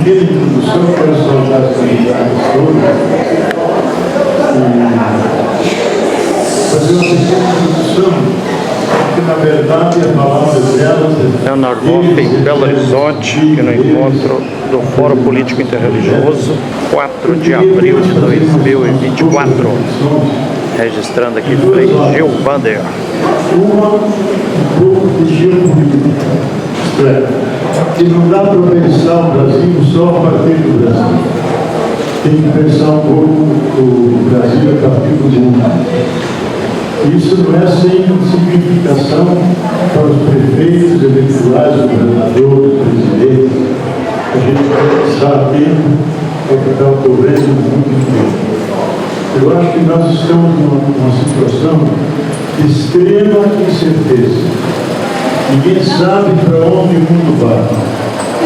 pequena introdução, quero saudar as comunidades todas e fazer uma pequena introdução, porque na verdade a palavra delas Leonardo Boff em Belo Horizonte, aqui no encontro do Fórum Político Interreligioso, 4 de abril de 2024, registrando aqui Frei Gil Vander. um pouco de geopolítica, que não dá para pensar o Brasil só a partir do Brasil. Tem que pensar um pouco o Brasil a partir do mundo. Isso não é sem significação para os prefeitos, eventuais, governadores, presidentes. A gente vai estar atento ao que está ocorrendo no mundo inteiro. Eu acho que nós estamos numa situação de extrema incerteza. Ninguém sabe para onde o mundo vai.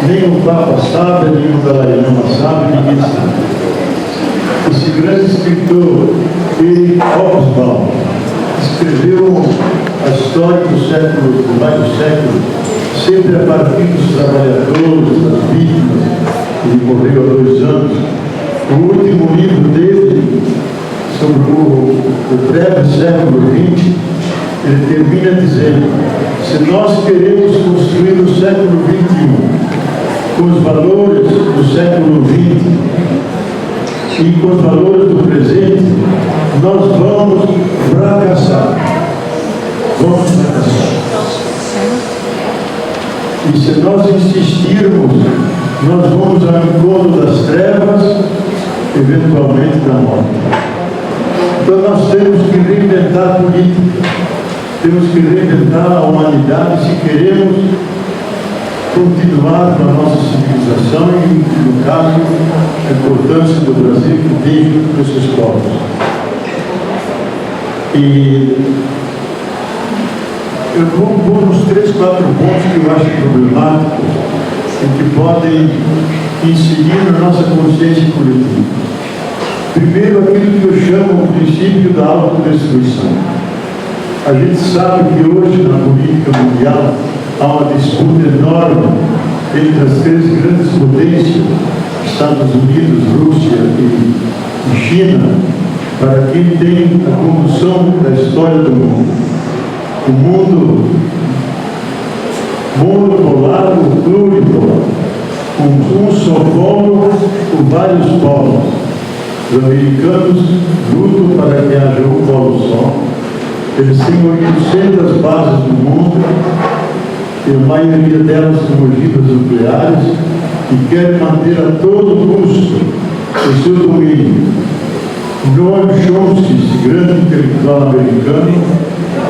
Nem o Papa sabe, nem o Dalai Lama sabe, ninguém sabe. Esse grande escritor, Eric Hobsbawm, escreveu a história do século, do mais do século, sempre a partir dos trabalhadores, das vítimas. Ele morreu há 2 anos. O último livro dele, sobre o breve século XX, ele termina dizendo: se nós queremos construir o século XXI com os valores do século XX e com os valores do presente, nós vamos fracassar. Vamos fracassar. E se nós insistirmos, nós vamos ao encontro das trevas, eventualmente da morte. Então nós temos que reinventar a política, temos que reinventar a humanidade se queremos continuar com a nossa civilização e, no caso, a importância do Brasil que tem junto com esses povos. E eu vou pôr uns 3, 4 pontos que eu acho problemáticos e que podem incidir na nossa consciência coletiva. Primeiro, aquilo que eu chamo o princípio da autodestruição. A gente sabe que hoje, na política mundial, há uma disputa enorme entre as 3 grandes potências, Estados Unidos, Rússia e China, para quem tem a condução da história do mundo. O mundo monopolar ou pluripolar, com um só polo ou vários polos. Os americanos lutam para que haja um polo só. Eles têm 800 bases no mundo, e a maioria delas são ogivas nucleares, e querem manter a todo custo o seu domínio. Noam Chomsky, esse grande intelectual americano,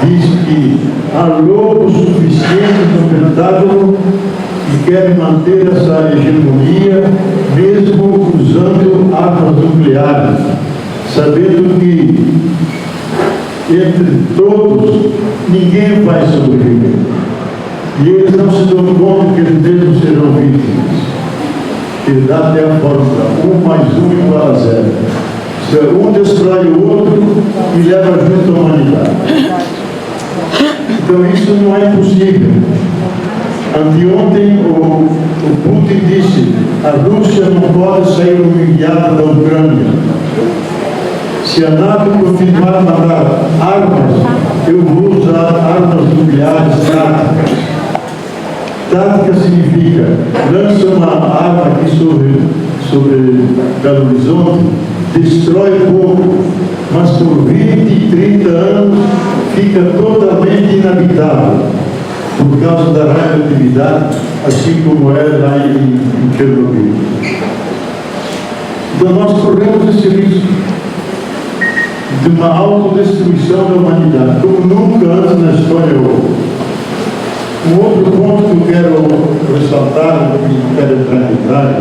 diz que há lobos suficientes no Pentágono que querem manter essa hegemonia, mesmo usando armas nucleares, sabendo que entre todos ninguém vai sobreviver. E eles não se dão conta que eles mesmos serão vítimas. Ele dá até a fórmula: 1 mais 1 igual a 0. Um destrói o outro e leva junto a humanidade. Então isso não é possível. Anteontem o Putin disse: a Rússia não pode sair humilhada da Ucrânia. Se a NATO continuar a mandar armas, eu vou usar armas nucleares táticas. Tática significa: lança uma arma aqui sobre Belo Horizonte, destrói pouco, mas por 20, 30 anos fica totalmente inabitável, por causa da radioatividade, assim como é lá em Chernobyl. Então nós corremos esse risco de uma autodestruição da humanidade, como nunca antes na história houve. Um outro ponto que eu quero ressaltar, e não quero entrar em detalhe,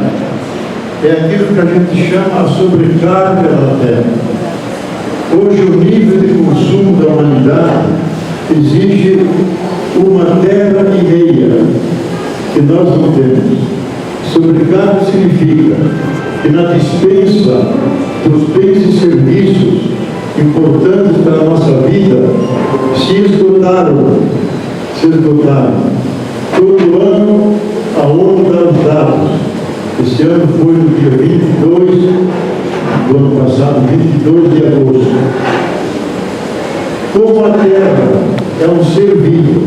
é aquilo que a gente chama a sobrecarga da Terra. Hoje o nível de consumo da humanidade exige uma terra e meia, que nós não temos. Sobrecarga significa que na dispensa dos bens e serviços importantes para a nossa vida se esgotaram. Todo ano a ONU dá os dados. Esse ano foi no dia 22 do ano passado, 22 de agosto. Como a terra é um ser vivo,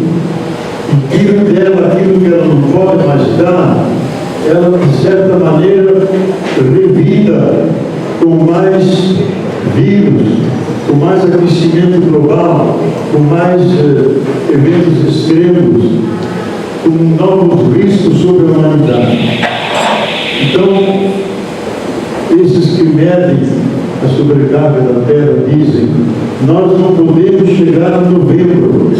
e tira dela aquilo que ela não pode mais dar, ela, de certa maneira, revida com mais vírus, com mais aquecimento global, com mais eventos extremos, com novos riscos sobre a humanidade. Então, esses que medem a sobrecarga da Terra dizem: nós não podemos chegar a novembro.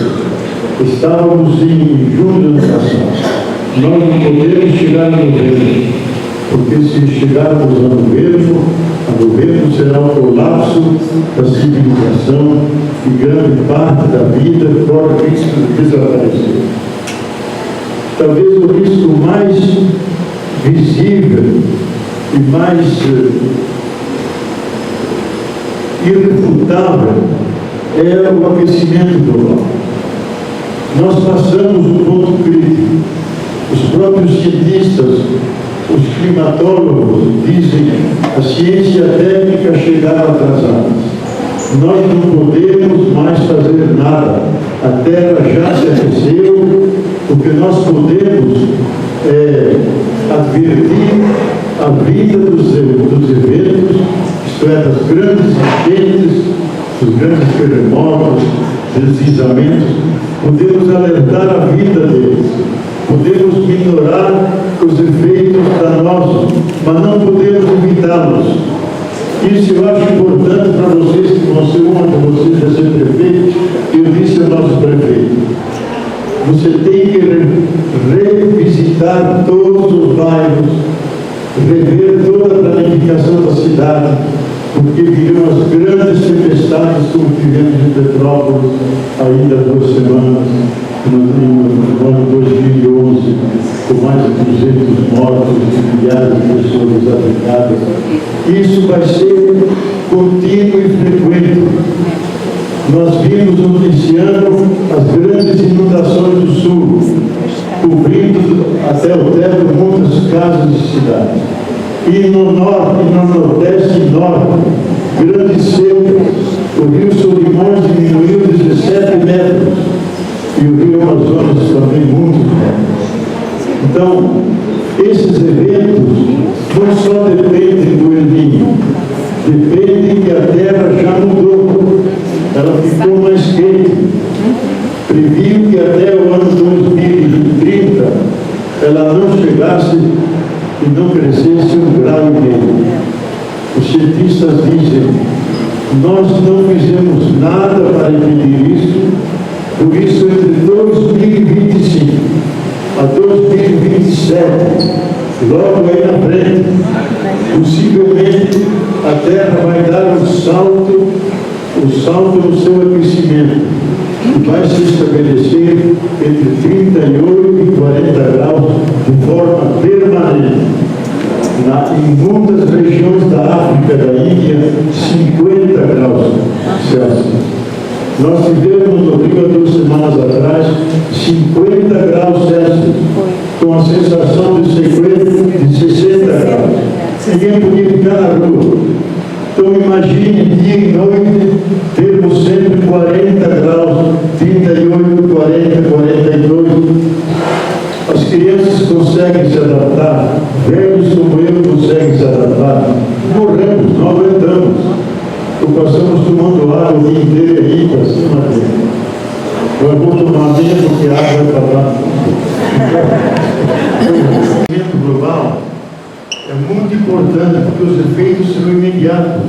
Estávamos em junho do ano passado. Nós não podemos chegar a novembro, porque se chegarmos a novembro será o colapso da civilização e grande parte da vida corre risco de desaparecer. Talvez o risco mais visível e mais irrefutável é o aquecimento global. Nós passamos um ponto crítico. Os próprios cientistas, os climatólogos dizem que a ciência e a técnica chegaram atrasadas. Nós não podemos mais fazer nada. A Terra já se aqueceu. O que nós podemos é advertir a vida dos eventos, isto é, das grandes enchentes, dos grandes terremotos, deslizamentos. Podemos alertar a vida deles. Podemos minorar os efeitos danosos, mas não podemos evitá-los. Isso eu acho importante para vocês, que vão ser uma de vocês vai ser prefeito. Eu disse ao nosso prefeito: você tem que revisitar todos os bairros, rever toda a planificação da cidade, porque virão as grandes tempestades como tivemos em Petrópolis ainda há 2 semanas, no ano 2011, com mais de 200 mortos e milhares de pessoas desabrigadas. Isso vai ser contínuo e frequente. Nós vimos noticiando as grandes inundações do sul, cobrindo até o teto muitas casas e cidades. E no norte, e no nordeste e norte, grandes secas. O rio Solimões diminuiu 17 metros e o rio Amazonas também muitos metros. Então, esses eventos não só dependem do El Niño, dependem que a Terra já mudou. Ela ficou mais quente. Previu que até o ano 2030 ela não chegasse e não crescesse 1,5 grau. Os cientistas dizem: nós não fizemos nada para impedir isso, por isso entre 2025 a 2027, logo aí na frente, possivelmente a Terra vai dar um salto no seu aquecimento, que vai se estabelecer entre 38 e 40 graus de forma permanente. Em muitas regiões da África, da Índia, 50 graus Celsius. Nós tivemos no Rio há 2 semanas atrás 50 graus Celsius, com a sensação de 60 graus. Ninguém podia ficar na rua. Então imagine dia e noite termos sempre 40 graus, 38, 40, 42. As crianças conseguem se adaptar, velhos como eu conseguem se adaptar. Morremos, não aguentamos. Ou passamos tomando água o dia inteiro aí para cima dele. Eu vou tomar menos porque a água é para lá. O aquecimento global é muito importante porque os efeitos são imediatos,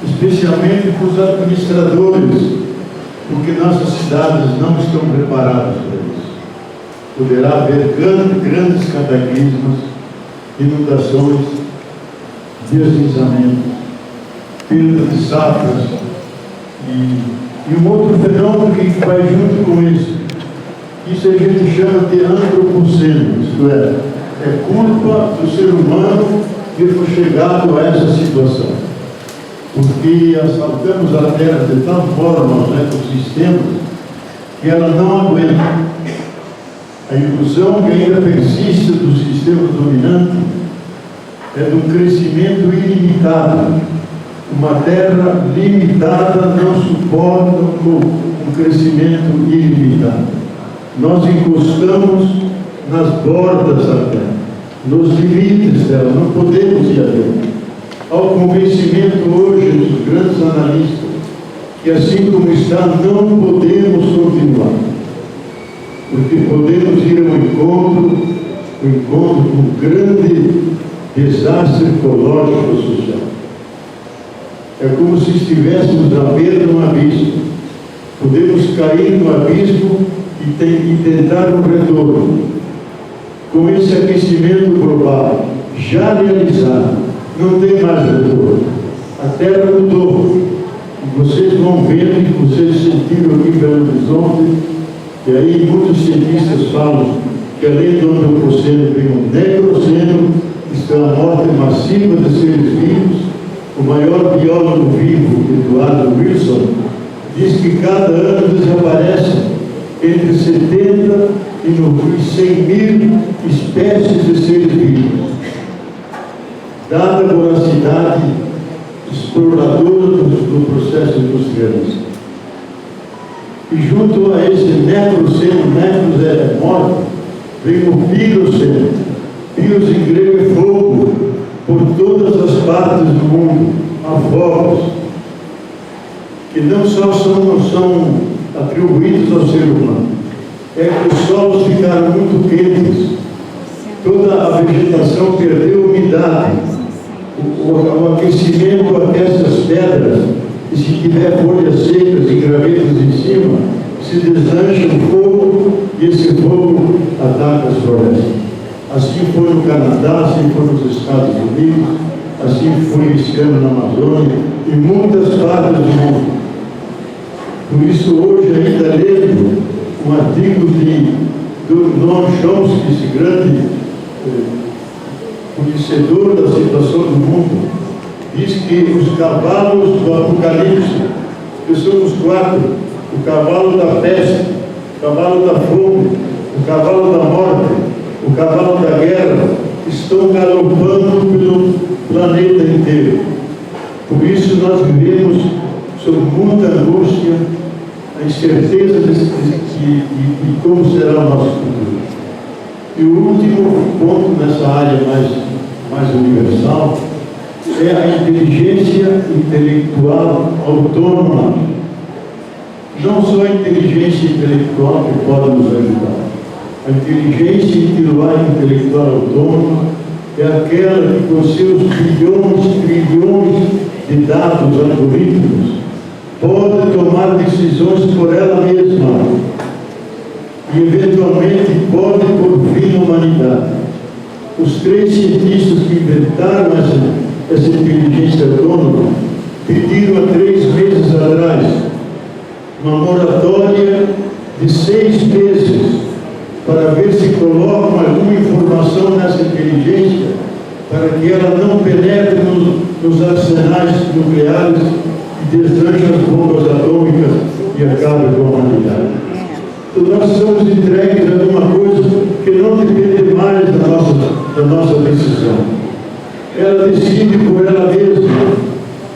especialmente para os administradores, porque nossas cidades não estão preparadas para isso. Poderá haver grandes cataclismos, inundações, deslizamentos, perda de safras e um outro fenômeno que vai junto com isso. Isso a gente chama de antropoceno, isto é culpa do ser humano termos chegado a essa situação. Porque assaltamos a Terra de tal forma, os ecossistemas, que ela não aguenta. A ilusão que ainda persiste do sistema dominante é de um crescimento ilimitado. Uma terra limitada não suporta um crescimento ilimitado. Nós encostamos nas bordas da terra, nos limites dela, não podemos ir além. Há o convencimento hoje dos grandes analistas que assim como está, não podemos continuar, porque podemos ir ao encontro com um grande desastre ecológico e social. É como se estivéssemos à beira de um abismo. Podemos cair no abismo e tentar um retorno. Com esse aquecimento global já realizado, não tem mais retorno. A Terra mudou. E vocês vão ver, e vocês sentiram aqui em Belo Horizonte, e aí muitos cientistas falam que além do antropoceno vem um necroceno, isto é a morte massiva de seres vivos. O maior biólogo vivo, Eduardo Wilson, diz que cada ano desaparecem entre 70 e 100 mil espécies de seres vivos. Dada a voracidade exploradora do processo industrialista. E junto a esse necroceno, necros é morte, vem o piroceno. Piros em grego é fogo, por todas as partes do mundo, há fogos, que não só são atribuídos ao ser humano, é que os solos ficaram muito quentes, toda a vegetação perdeu umidade, o aquecimento aquece as pedras, e se tiver folhas secas e gravetos em cima, se deslancha o fogo, e esse fogo ataca as florestas. Assim foi no Canadá, assim foi nos Estados Unidos, assim foi esse ano na Amazônia, e muitas partes do mundo. Por isso, hoje, ainda lendo um artigo do Noam Chomsky, esse grande conhecedor da situação do mundo, diz que os cavalos do Apocalipse, que são os 4, o cavalo da peste, o cavalo da fome, o cavalo da morte, o cavalo da guerra, estão galopando pelo planeta inteiro. Por isso nós vivemos sob muita angústia, a incerteza de como será o nosso futuro. E o último ponto nessa área mais universal é a inteligência intelectual autônoma. Não só a inteligência intelectual que pode nos ajudar. A inteligência intelectual autônoma é aquela que, com seus trilhões de dados algorítmicos, pode tomar decisões por ela mesma e, eventualmente, pode pôr fim à humanidade. Os 3 cientistas que inventaram essa inteligência autônoma pediram há 3 meses atrás uma moratória de 6 meses para ver se colocam alguma informação nessa inteligência para que ela não penetre nos arsenais nucleares e deslanche as bombas atômicas e acabe com a humanidade. Então nós somos entregues a alguma coisa que não depende mais da nossa decisão. Ela decide por ela mesma,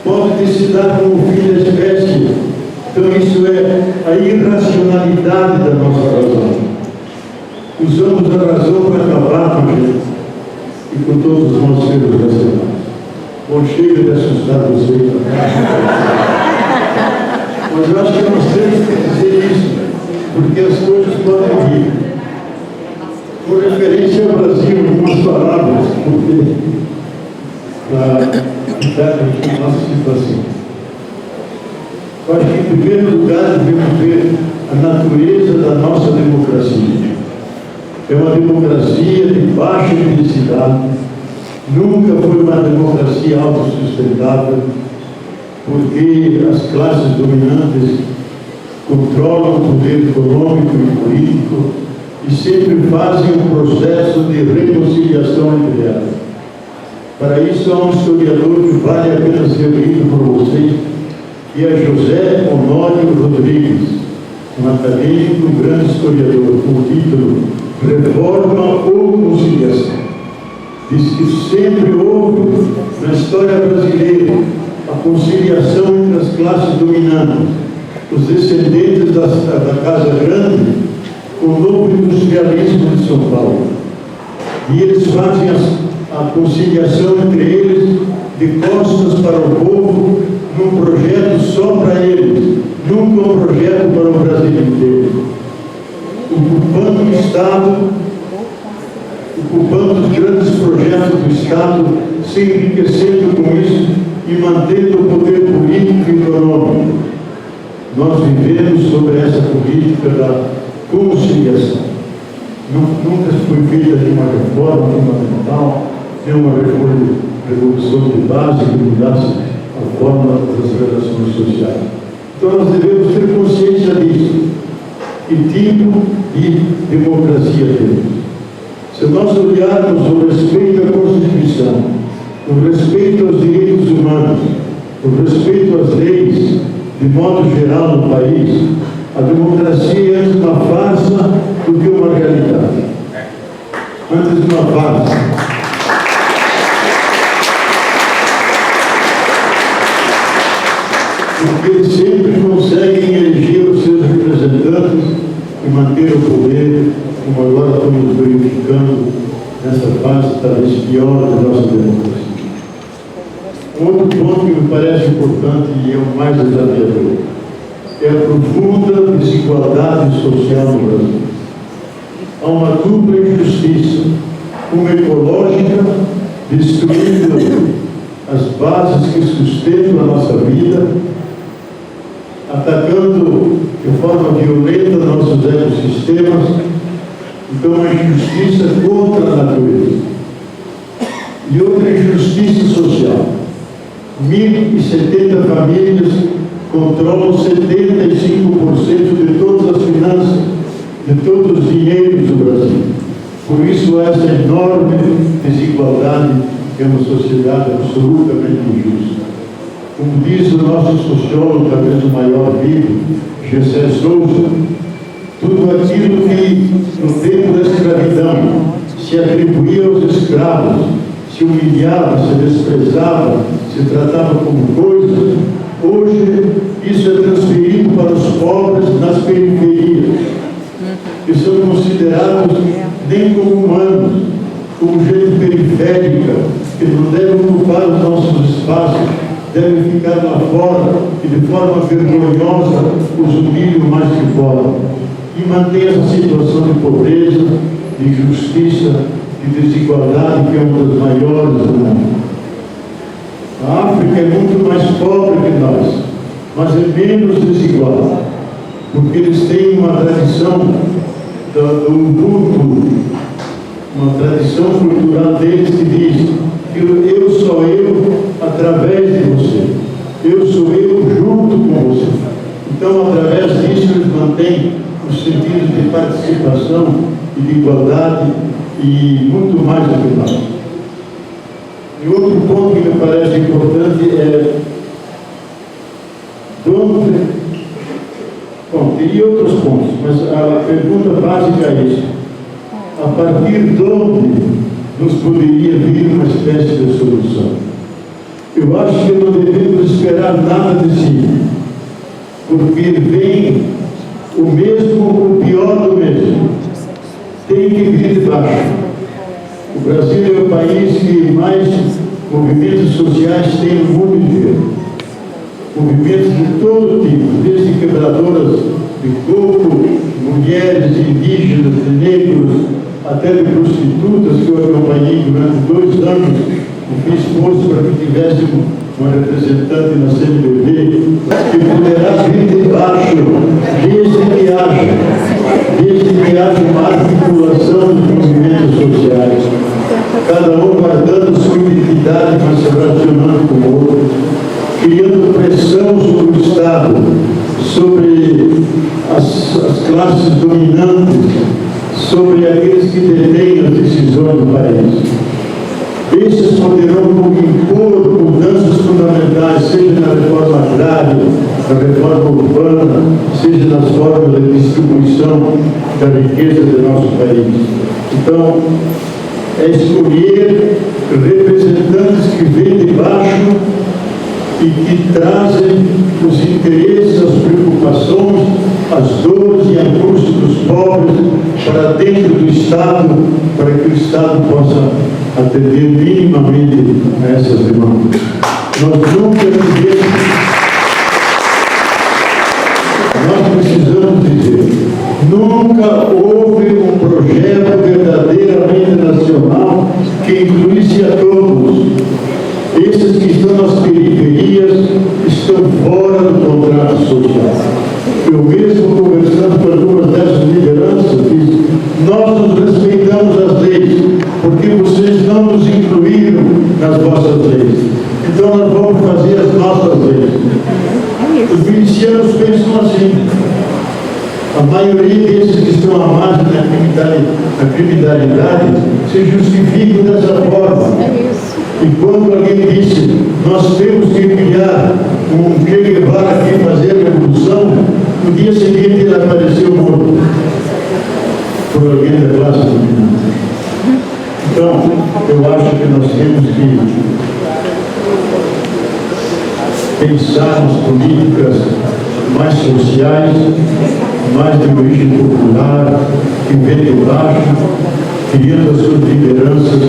pode decidir como o fim da espécie. Então isso é a irracionalidade da nossa razão. Usamos a razão para acabar com a gente e com todos os nossos seres racionais. Bom, chega de assustar vocês. Mas eu acho que nós temos que dizer isso, porque as coisas podem vir. Com referência ao Brasil, algumas palavras, porque para ficar aqui a nossa situação. Eu acho que, em primeiro lugar, devemos ver a natureza da nossa democracia. É uma democracia de baixa intensidade, nunca foi uma democracia autossustentável, porque as classes dominantes controlam o poder econômico e político e sempre fazem um processo de reconciliação entre elas. Para isso, há um historiador que vale a pena ser lido por vocês, que é José Honório Rodrigues, um acadêmico, um grande historiador, com o título Reforma ou Conciliação. diz que sempre houve na história brasileira a conciliação entre as classes dominantes, os descendentes da Casa Grande, com o novo industrialismo de São Paulo. E eles fazem a conciliação entre eles de costas para o povo, num projeto só para eles, nunca um projeto para o Brasil inteiro. Ocupando o Estado, ocupando os grandes projetos do Estado, se enriquecendo com isso e mantendo o poder político e econômico. Nós vivemos sobre essa política da conciliação. Nunca foi feita nenhuma reforma fundamental, nenhuma revolução de base que mudasse a forma das relações sociais. Então nós devemos ter consciência disso. Que tipo de democracia temos? Se nós olharmos o respeito à Constituição, o respeito aos direitos humanos, o respeito às leis, de modo geral no país, a democracia é antes uma farsa do que uma realidade. Antes de uma farsa. Porque eles sempre conseguem eleger os seus representantes e manter o poder, como agora estamos verificando nessa fase talvez pior da nossa democracia. Outro ponto que me parece importante e é o mais desafiador é a profunda desigualdade social no Brasil. Há uma dupla injustiça, uma ecológica, destruindo as bases que sustentam a nossa vida, atacando de forma violenta nossos ecossistemas. Então, uma injustiça contra a natureza. E outra injustiça social. 1.070 famílias controlam 75% de todas as finanças, de todos os dinheiros do Brasil. Por isso, essa enorme desigualdade é uma sociedade absolutamente injusta. Como diz o nosso sociólogo, talvez o maior vivo, Gessé Souza, tudo aquilo que no tempo da escravidão se atribuía aos escravos, se humilhava, se desprezava, se tratava como coisa, hoje isso é transferido para os pobres nas periferias, que são considerados nem como humanos, como gente periférica, que não devem ocupar os nossos espaços, devem ficar lá fora e de forma vergonhosa os humilham mais que fora. E mantém essa situação de pobreza, de injustiça, de desigualdade, que é uma das maiores do mundo. A África é muito mais pobre que nós, mas é menos desigual, porque eles têm uma tradição do Ubuntu, uma tradição cultural deles que diz que eu sou eu através de você, eu sou eu junto com você. Então, através disso, eles mantêm os sentidos de participação e de igualdade e muito mais do que nós. E outro ponto que me parece importante é bom, teria outros pontos, mas a pergunta básica é isso. A partir de onde nos poderia vir uma espécie de solução? Eu acho que não devemos esperar nada de si, porque vem o mesmo, o pior do mesmo. Tem que vir de baixo. O Brasil é o país que mais movimentos sociais tem no mundo inteiro. Movimentos de todo tipo, desde quebradoras de coco, mulheres, indígenas, de negros, até de prostitutas, que eu acompanhei durante 2 anos e fiz esforço para que tivéssemos uma representante na CNBB, que poderá vir de baixo, desde que haja uma articulação dos movimentos sociais, cada um guardando sua identidade, mas se relacionando com o outro, criando pressão sobre o Estado, sobre as classes dominantes, sobre aqueles que detêm as decisões do país. Esses poderão impor mudanças fundamentais, seja na reforma agrária, na reforma urbana, seja nas formas de distribuição da riqueza do nosso país. Então, é escolher representantes que vêm de baixo e que trazem os interesses, as preocupações, as dores e angústias dos pobres para dentro do Estado, para que o Estado possa atender minimamente a essas demandas. Nós precisamos dizer, nunca houve um projeto verdadeiramente nacional que incluísse a todos. Esses que estão nas periferias estão fora do contrato social. Eu mesmo, conversando com algumas dessas lideranças, disse: nós nos respeitamos as leis, porque vocês não nos incluíram nas vossas leis. Então nós vamos fazer as nossas leis. Os milicianos pensam assim. A maioria desses que estão à margem da criminalidade se justificam dessa forma. E quando alguém disse, nós temos que criar um Che Guevara aqui fazer a revolução, no dia seguinte ele apareceu morto por alguém da classe dominante. Então, eu acho que nós temos que pensar nas políticas mais sociais, mais de origem popular, que vem de baixo, criando as suas lideranças,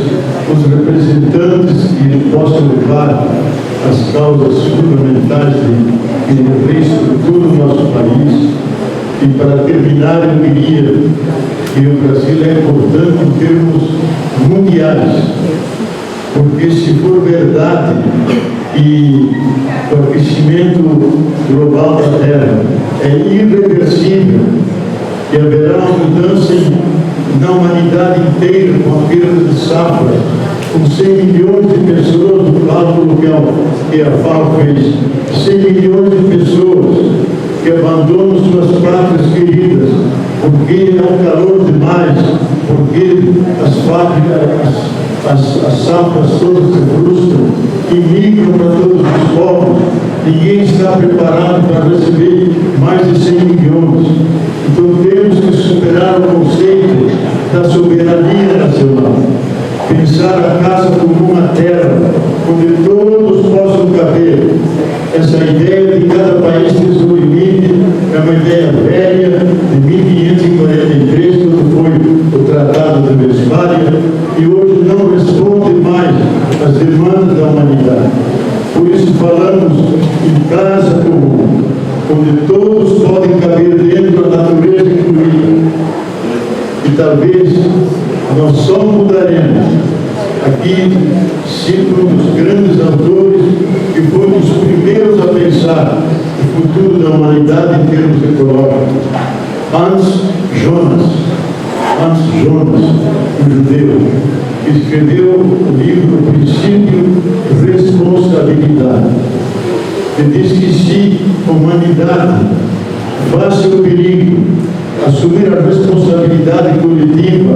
os representantes que possam levar as causas fundamentais de reestrutura do nosso país. E para terminar, eu diria que o Brasil é importante em termos mundiais, porque se for verdade que o aquecimento global da Terra é irreversível e haverá uma mudança na humanidade inteira com a perda de safra, com 100 milhões de pessoas, do cálculo que a FAO fez, 100 milhões de pessoas que abandonam suas pátrias queridas, porque é um calor demais, porque as fábricas, as safras todas se frustram e migram para todos os povos. Ninguém está preparado para receber mais de 100 milhões. Então temos que superar o conceito da soberania nacional. Pensar a casa como uma terra, onde todos possam caber. Essa ideia de cada país ter seu limite é uma ideia velha, de 1543, quando foi o Tratado de Westfália, e hoje não responde mais às demandas da humanidade. Por isso falamos em casa comum, onde todos podem caber dentro da natureza incluída. E talvez nós só mudaremos. Aqui cito um dos grandes autores que foi um dos primeiros a pensar o futuro da humanidade em termos ecológicos. Hans Jonas, um judeu, que escreveu o livro Princípio Responsabilidade. Ele diz que se a humanidade faz seu perigo, assumir a responsabilidade coletiva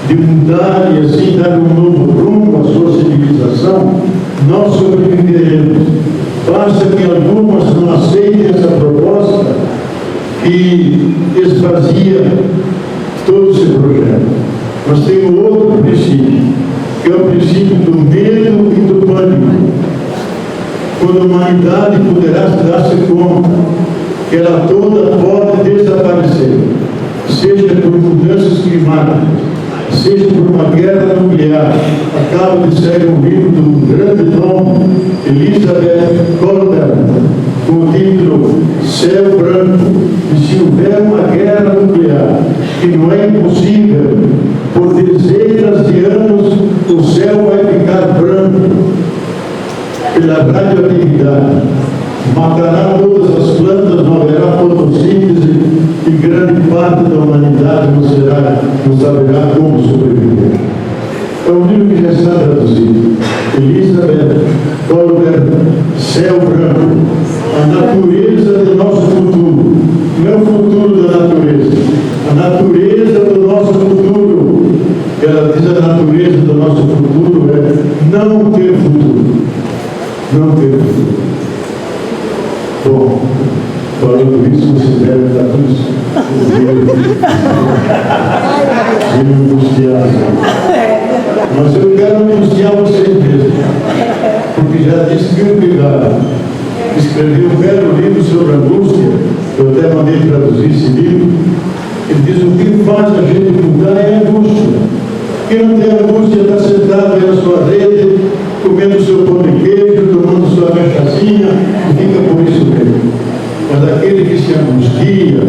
de mudar e assim dar um novo rumo à sua civilização, nós sobreviveremos. Basta que algumas não aceitem essa proposta e esvazia todo esse projeto. Mas tem um outro princípio, que é o princípio do medo e do pânico. Quando a humanidade poderá dar-se conta que ela toda pode desaparecer, seja por mudanças climáticas, seja por uma guerra nuclear. Acabo de sair um livro do grande nome Elizabeth Kolbert, com o título Céu Branco. E se houver uma guerra nuclear, que não é impossível, por dezenas de anos o céu vai ficar branco pela radioatividade. Matará todas as plantas, não haverá fotossíntese e grande parte da humanidade não saberá como sobreviver. É um livro que já está traduzido. Elizabeth Kolbert, Céu Branco. A natureza do nosso futuro. Não é o futuro da natureza. A natureza do nosso futuro. Ela diz: a natureza do nosso futuro é não ter futuro. Não ter futuro. Bom, falando isso, você deve estar todos angustiados. Mas eu quero anunciar vocês mesmo, porque já disse que o Vigário escreveu um belo livro sobre a angústia, eu até mandei traduzir esse livro. Ele diz: o que faz a gente mudar é a angústia. Quem não tem angústia está sentado aí na sua rede, comendo seu pão de queijo, tomando sua cachaçinha, e fica por isso mesmo. Mas aquele que se angustia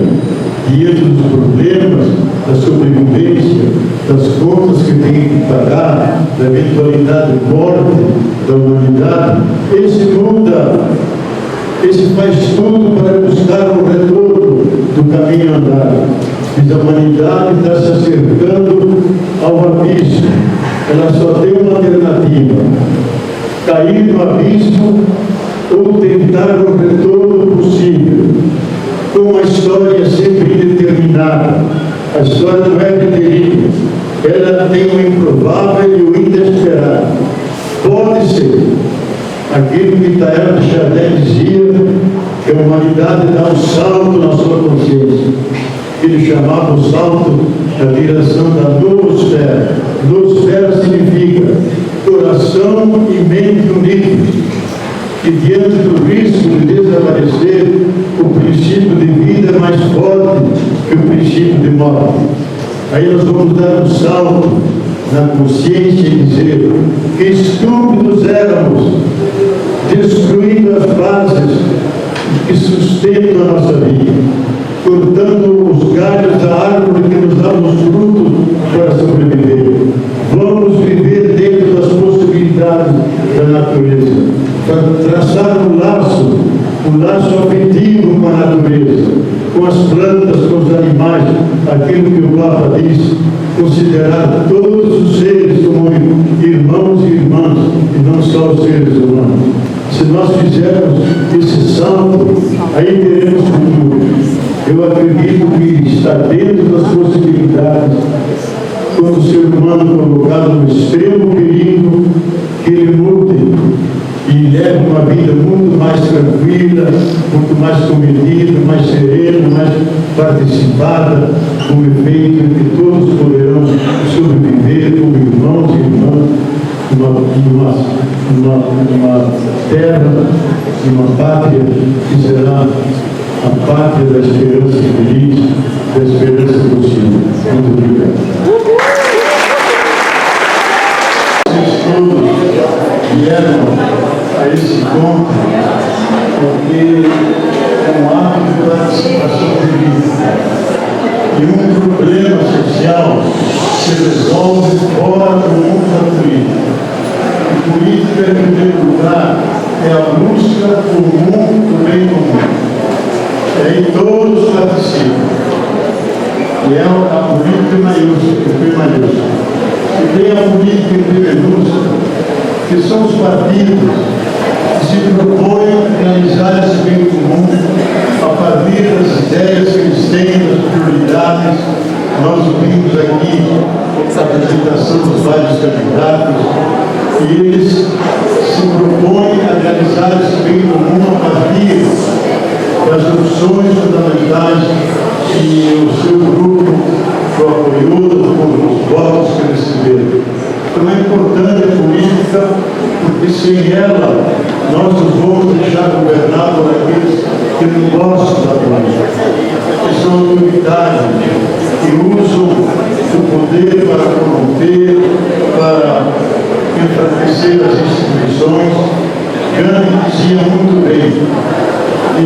diante dos problemas, da sobrevivência, das contas que tem que pagar, da eventualidade de morte da humanidade, esse muda, esse faz tudo para buscar o retorno do caminho andado. Diz: a humanidade está se acercando ao abismo. Ela só tem uma alternativa: cair no abismo ou tentar o retorno possível, com uma história sempre indeterminada. A história não é determinada, ela tem o improvável e o inesperado. Pode ser aquilo que Taylor de Chardin dizia, que a humanidade dá um salto na sua consciência. Ele chamava o salto da direção da noosfera. Noosfera significa coração e mente unidos. E diante do risco de desaparecer, o princípio de vida é mais forte que o princípio de morte. Aí nós vamos dar um salto na consciência e dizer: que estúpidos éramos, destruindo as bases que sustentam a nossa vida, cortando os galhos da árvore que nos dá os frutos para sobreviver. Vamos viver dentro das possibilidades da natureza, para traçar um laço afetivo com a natureza, com as plantas, com os animais, aquilo que o Papa diz: considerar todos os seres como irmãos e irmãs, e não só os seres humanos. Se nós fizermos esse salto, aí teremos futuro. Eu acredito que está dentro das possibilidades, quando o ser humano colocado no extremo perigo, que ele mude e leve uma vida muito mais tranquila, muito mais comedida, mais serena, mais participada, com o efeito de que todos poderão sobreviver como irmãos e irmãs numa terra, numa pátria que será a pátria da esperança feliz, da esperança possível. Muito obrigado. Vocês todos vieram a esse encontro porque é um ato de participação política. E um problema social se resolve fora do mundo da política. E política, em primeiro lugar, é a busca comum do bem comum. E aí todos participam. E é a política maiúscula, E tem a política em minúscula, que são os partidos que se propõem realizar esse bem comum a partir das ideias que eles têm, das prioridades. Nós ouvimos aqui a apresentação dos vários candidatos e eles se propõem a realizar esse bem comum a partir das opções fundamentais que o seu grupo o apoiou com os votos que receberam. Então é importante a política, porque sem ela nós nos vamos deixar governar por aqueles que não gostam da política, que são autoritários, que usam o poder para corromper, para enfraquecer as instituições. Gandhi dizia muito bem: e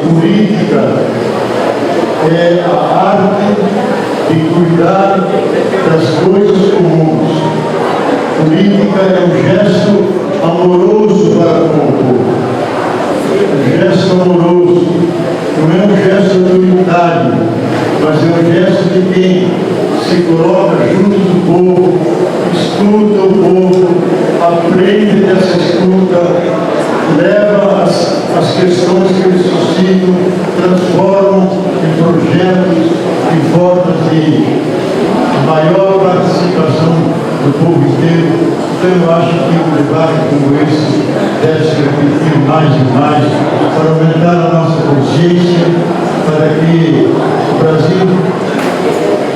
política é a arte de cuidar das coisas comuns. Política é um gesto amoroso para com o povo. Um gesto amoroso. Não é um gesto autoritário, mas é um gesto de quem se coloca junto do povo, escuta o povo, aprende dessa escuta, leva as questões que eles suscitam, transformam em projetos, em formas de maior participação do povo inteiro. Então eu acho que um debate como esse deve se repetir mais e mais para aumentar a nossa consciência, para que o Brasil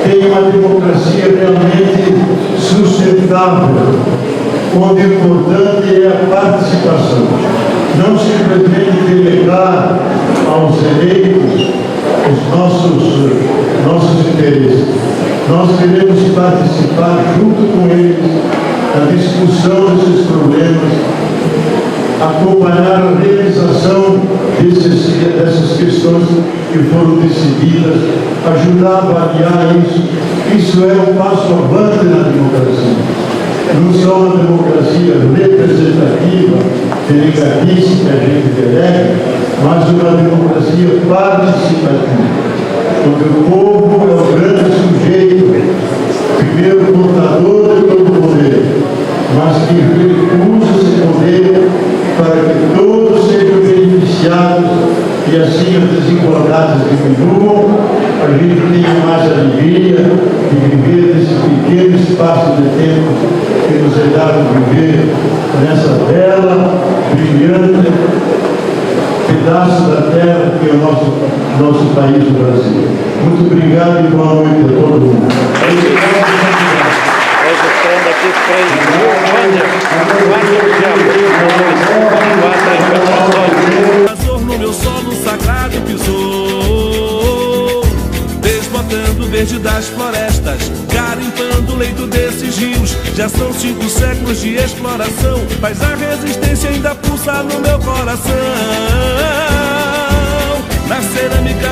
tenha uma democracia realmente sustentável, onde o importante é a participação, não simplesmente delegar aos eleitos os nossos interesses. Nós queremos participar junto com eles da discussão desses problemas, acompanhar a realização dessas questões que foram decididas, ajudar a avaliar isso. Isso é um passo avante na democracia. Não só uma democracia representativa, delegatícia que a gente delega, mas uma democracia participativa, onde o povo é o grande sujeito, primeiro portador de todo o poder, mas que usa esse poder para que todos sejam beneficiados e assim as desigualdades diminuam, a gente tenha mais alegria de viver nesse pequeno espaço de tempo que nos é dado viver nessa bela, brilhante pedaço da terra que é o nosso país, o Brasil. Muito obrigado e boa noite a todo mundo. Registrando aqui 3 mil, 4 de abril de 2024 no meu solo sagrado pisou, desbotando o verde das florestas, garimpando o leito desses rios. Já são 5 séculos de exploração, mas a resistência ainda pulsa no meu coração. Na cerâmica